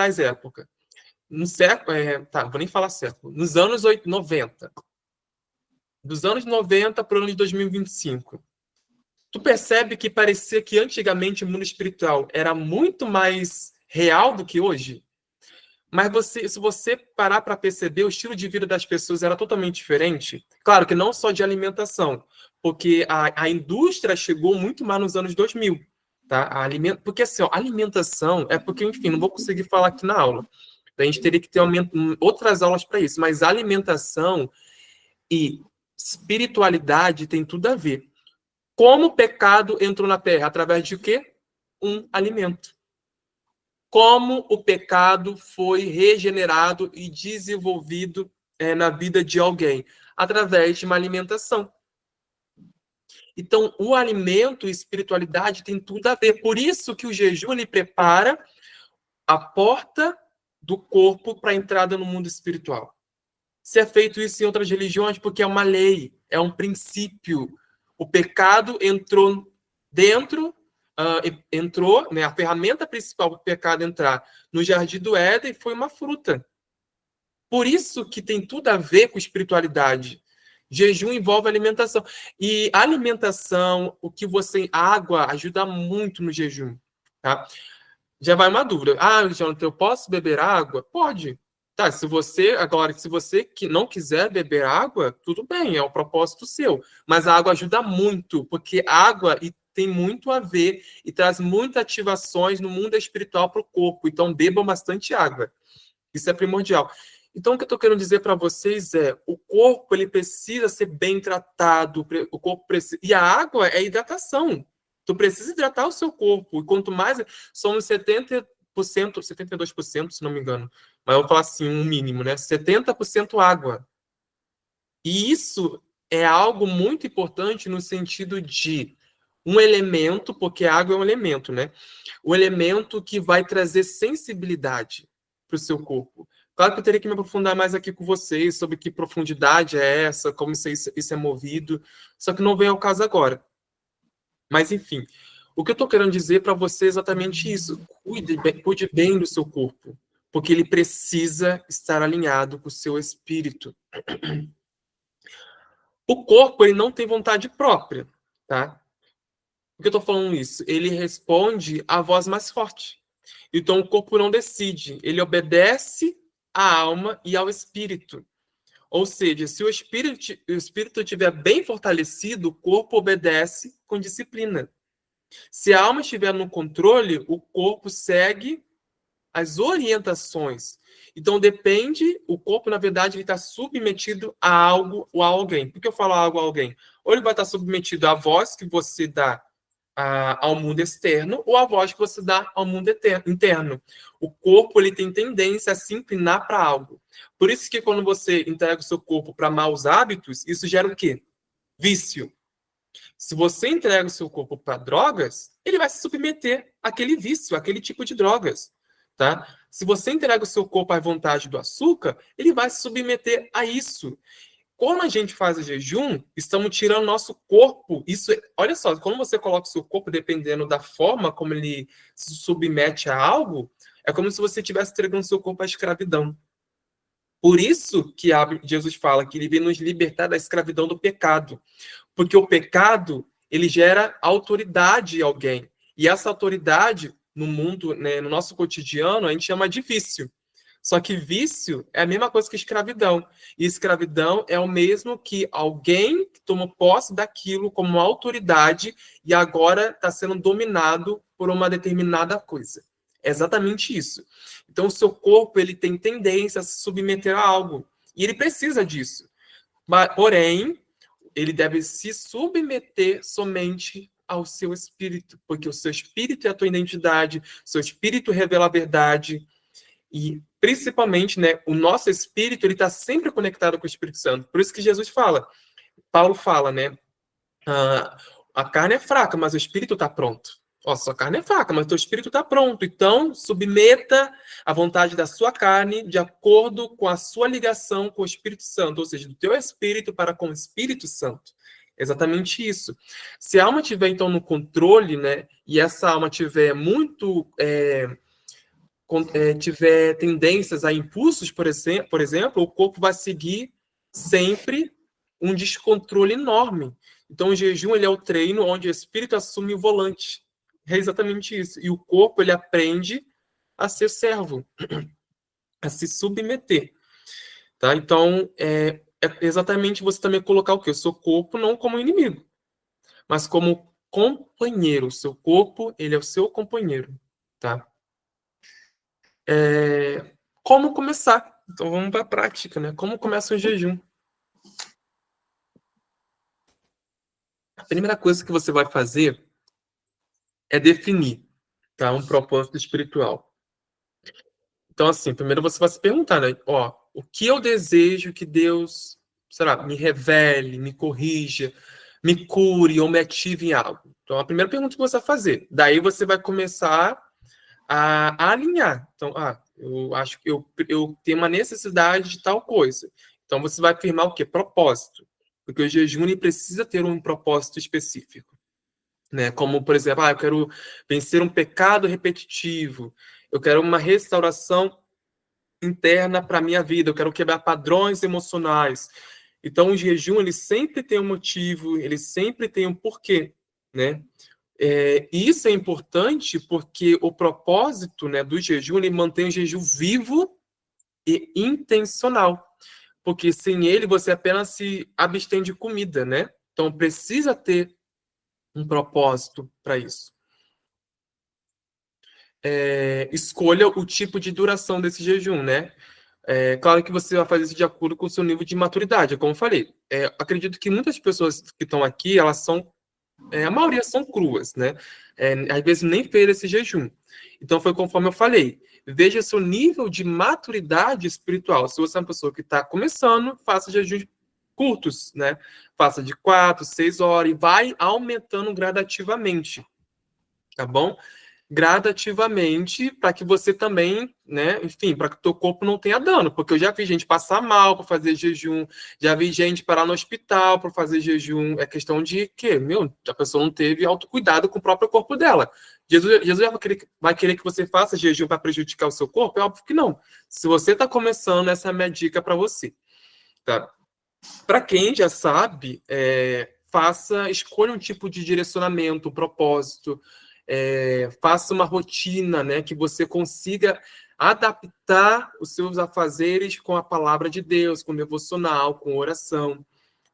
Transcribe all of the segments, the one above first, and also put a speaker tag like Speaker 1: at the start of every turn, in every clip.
Speaker 1: tais épocas. No século, vou nem falar século, nos anos 90, dos anos 90 para o ano de 2025, tu percebe que parecia que antigamente o mundo espiritual era muito mais real do que hoje? Mas se você parar para perceber, o estilo de vida das pessoas era totalmente diferente. Claro que não só de alimentação, porque a indústria chegou muito mais nos anos 2000. Tá? Porque assim, ó, alimentação é porque, enfim, não vou conseguir falar aqui na aula. A gente teria que ter outras aulas para isso. Mas alimentação e espiritualidade tem tudo a ver. Como o pecado entrou na Terra? Através de quê? Um alimento. Como o pecado foi regenerado e desenvolvido na vida de alguém? Através de uma alimentação. Então, o alimento e espiritualidade tem tudo a ver. Por isso que o jejum ele prepara a porta do corpo para a entrada no mundo espiritual. Se é feito isso em outras religiões, porque é uma lei, é um princípio. O pecado entrou dentro, né, a ferramenta principal para o pecado entrar no Jardim do Éden foi uma fruta. Por isso que tem tudo a ver com espiritualidade. Jejum envolve alimentação. E alimentação, água ajuda muito no jejum. Tá? Já vai uma dúvida. Jonathan, eu posso beber água? Pode. Tá, se você que não quiser beber água, tudo bem, é o propósito seu. Mas a água ajuda muito, porque água tem muito a ver e traz muitas ativações no mundo espiritual para o corpo. Então, bebam bastante água. Isso é primordial. Então, o que eu estou querendo dizer para vocês é, o corpo ele precisa ser bem tratado, o corpo precisa, e a água é hidratação. Tu precisa hidratar o seu corpo, e quanto mais, somos 70%, 72%, se não me engano, mas eu vou falar assim, um mínimo, né? 70% água. E isso é algo muito importante no sentido de um elemento, porque a água é um elemento, né? O elemento que vai trazer sensibilidade para o seu corpo. Claro que eu teria que me aprofundar mais aqui com vocês sobre que profundidade é essa, como isso é movido, só que não vem ao caso agora. Mas, enfim, o que eu estou querendo dizer para você é exatamente isso. Cuide bem do seu corpo, porque ele precisa estar alinhado com o seu espírito. O corpo ele não tem vontade própria, tá? Por que eu estou falando isso? Ele responde à voz mais forte. Então, o corpo não decide, ele obedece à alma e ao espírito. Ou seja, se o espírito estiver bem fortalecido, o corpo obedece com disciplina. Se a alma estiver no controle, o corpo segue as orientações. Então, o corpo, na verdade, ele está submetido a algo ou a alguém. Por que eu falo algo a alguém? Ou ele vai estar submetido à voz que você dá ao mundo externo ou à voz que você dá ao mundo interno. O corpo ele tem tendência a se inclinar para algo. Por isso que quando você entrega o seu corpo para maus hábitos, isso gera o quê? Vício. Se você entrega o seu corpo para drogas, ele vai se submeter àquele vício, àquele tipo de drogas. Tá? Se você entrega o seu corpo à vontade do açúcar, ele vai se submeter a isso. Quando a gente faz o jejum, estamos tirando nosso corpo. Olha só, quando você coloca o seu corpo, dependendo da forma como ele se submete a algo, é como se você estivesse entregando o seu corpo à escravidão. Por isso que Jesus fala que ele vem nos libertar da escravidão do pecado. Porque o pecado, ele gera autoridade em alguém. E essa autoridade, no mundo, né, no nosso cotidiano, a gente chama de vício. Só que vício é a mesma coisa que escravidão. E escravidão é o mesmo que alguém que toma posse daquilo como autoridade e agora está sendo dominado por uma determinada coisa. É exatamente isso. Então, o seu corpo ele tem tendência a se submeter a algo. E ele precisa disso. Porém, ele deve se submeter somente ao seu espírito, porque o seu espírito é a tua identidade, seu espírito revela a verdade, e principalmente, né, o nosso espírito ele está sempre conectado com o Espírito Santo. Por isso que Jesus fala, Paulo fala, né, a carne é fraca, mas o espírito está pronto. Sua carne é fraca, mas o teu espírito está pronto. Então, submeta a vontade da sua carne de acordo com a sua ligação com o Espírito Santo, ou seja, do teu espírito para com o Espírito Santo. Exatamente isso. Se a alma estiver, então, no controle, né, e essa alma estiver muito tiver tendências a impulsos, por exemplo, o corpo vai seguir sempre um descontrole enorme. Então, o jejum ele é o treino onde o espírito assume o volante. É exatamente isso. E o corpo ele aprende a ser servo, a se submeter. Tá? Então, é exatamente você também colocar o quê? O seu corpo não como inimigo, mas como companheiro. O seu corpo, ele é o seu companheiro. Tá? Como começar? Então, vamos para a prática, né? Como começa o jejum? A primeira coisa que você vai fazer é definir, tá? Um propósito espiritual. Então, assim, primeiro você vai se perguntar, né? Ó, o que eu desejo que Deus, sei lá, me revele, me corrija, me cure ou me ative em algo? Então, a primeira pergunta que você vai fazer. Daí você vai começar a alinhar. Então, eu acho que eu tenho uma necessidade de tal coisa. Então, você vai afirmar o quê? Propósito. Porque o jejum ele precisa ter um propósito específico. Né? Como, por exemplo, eu quero vencer um pecado repetitivo, eu quero uma restauração interna para a minha vida, eu quero quebrar padrões emocionais. Então, o jejum, ele sempre tem um motivo, ele sempre tem um porquê, né? E isso é importante porque o propósito, né, do jejum, ele mantém o jejum vivo e intencional. Porque sem ele, você apenas se abstém de comida, né? Então, precisa ter um propósito para isso. Escolha o tipo de duração desse jejum, né? Claro que você vai fazer isso de acordo com o seu nível de maturidade, como eu falei. Acredito que muitas pessoas que estão aqui, elas são, a maioria são cruas, né? Às vezes nem fez esse jejum. Então foi conforme eu falei. Veja seu nível de maturidade espiritual. Se você é uma pessoa que está começando, faça jejuns curtos, né? Faça de 4, 6 horas e vai aumentando gradativamente, tá bom? Gradativamente, para que você também, né, enfim, para que o teu corpo não tenha dano, porque eu já vi gente passar mal para fazer jejum, já vi gente parar no hospital para fazer jejum, é questão de que, a pessoa não teve autocuidado com o próprio corpo dela. Jesus vai querer que você faça jejum para prejudicar o seu corpo? É óbvio que não. Se você está começando, essa é a minha dica para você, tá? Para quem já sabe, escolha um tipo de direcionamento, um propósito, faça uma rotina, né, que você consiga adaptar os seus afazeres com a palavra de Deus, com o devocional, com oração.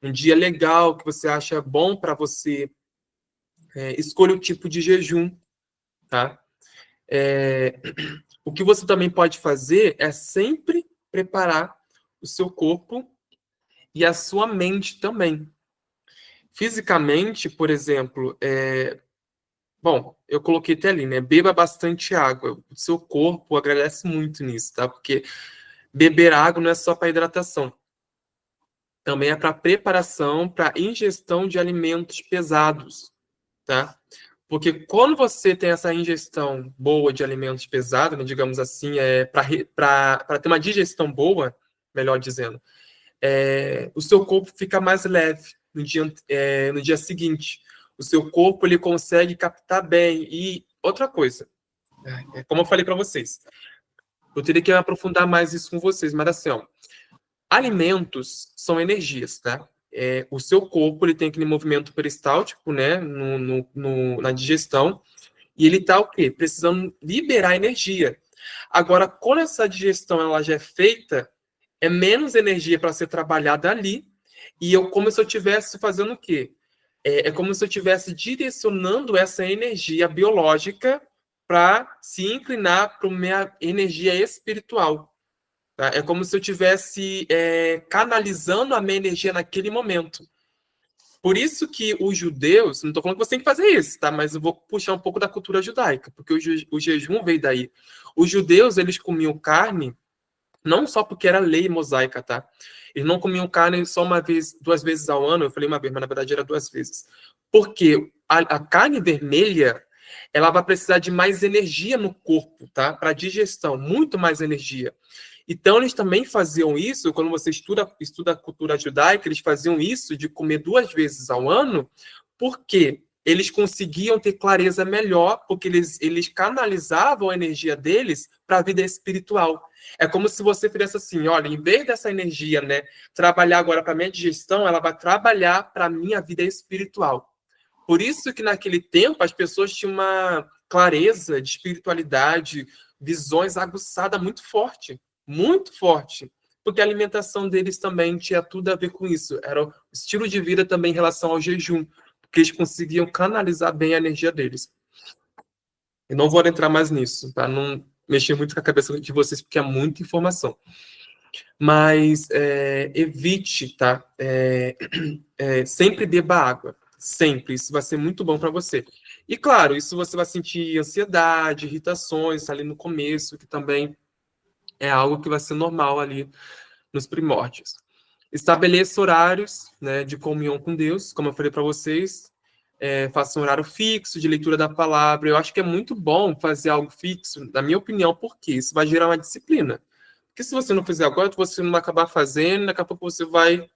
Speaker 1: Um dia legal que você acha bom para você, escolha o tipo de jejum, tá? O que você também pode fazer é sempre preparar o seu corpo e a sua mente também. Fisicamente, por exemplo, bom, eu coloquei até ali, né? Beba bastante água. O seu corpo agradece muito nisso, tá? Porque beber água não é só para hidratação. Também é para preparação, para ingestão de alimentos pesados, tá? Porque quando você tem essa ingestão boa de alimentos pesados, né, digamos assim, para ter uma digestão boa, melhor dizendo, o seu corpo fica mais leve no dia seguinte. O seu corpo ele consegue captar bem. E outra coisa, como eu falei para vocês, eu teria que aprofundar mais isso com vocês, mas assim, ó, alimentos são energias, tá? O seu corpo ele tem aquele movimento peristáltico, né, na digestão, e ele tá o quê? Precisando liberar energia. Agora, quando essa digestão ela já é feita, é menos energia para ser trabalhada ali, e como se eu estivesse fazendo o quê? É como se eu estivesse direcionando essa energia biológica para se inclinar para minha energia espiritual. Tá? É como se eu estivesse canalizando a minha energia naquele momento. Por isso que os judeus, não estou falando que você tem que fazer isso, tá? Mas eu vou puxar um pouco da cultura judaica, porque o jejum veio daí. Os judeus, eles comiam carne não só porque era lei mosaica, tá? Eles não comiam carne só uma vez, 2 vezes ao ano. Eu falei uma vez, mas na verdade era 2 vezes. Porque a carne vermelha, ela vai precisar de mais energia no corpo, tá? Para digestão, muito mais energia. Então, eles também faziam isso, quando você estuda a cultura judaica, eles faziam isso de comer 2 vezes ao ano. Por quê? eles conseguiam ter clareza melhor, porque eles canalizavam a energia deles para a vida espiritual. É como se você fizesse assim, olha, em vez dessa energia, né, trabalhar agora para a minha digestão, ela vai trabalhar para a minha vida espiritual. Por isso que naquele tempo as pessoas tinham uma clareza de espiritualidade, visões aguçadas muito forte, porque a alimentação deles também tinha tudo a ver com isso. Era o estilo de vida também em relação ao jejum, porque eles conseguiam canalizar bem a energia deles. Eu não vou entrar mais nisso, para não mexer muito com a cabeça de vocês, porque é muita informação. Mas evite, tá? Sempre beba água. Sempre. Isso vai ser muito bom para você. E, claro, isso você vai sentir ansiedade, irritações ali no começo, que também é algo que vai ser normal ali nos primórdios. Estabeleça horários, né, de comunhão com Deus, como eu falei para vocês. Faça um horário fixo de leitura da palavra. Eu acho que é muito bom fazer algo fixo, na minha opinião, porque isso vai gerar uma disciplina. Porque se você não fizer agora, você não vai acabar fazendo, daqui a pouco você vai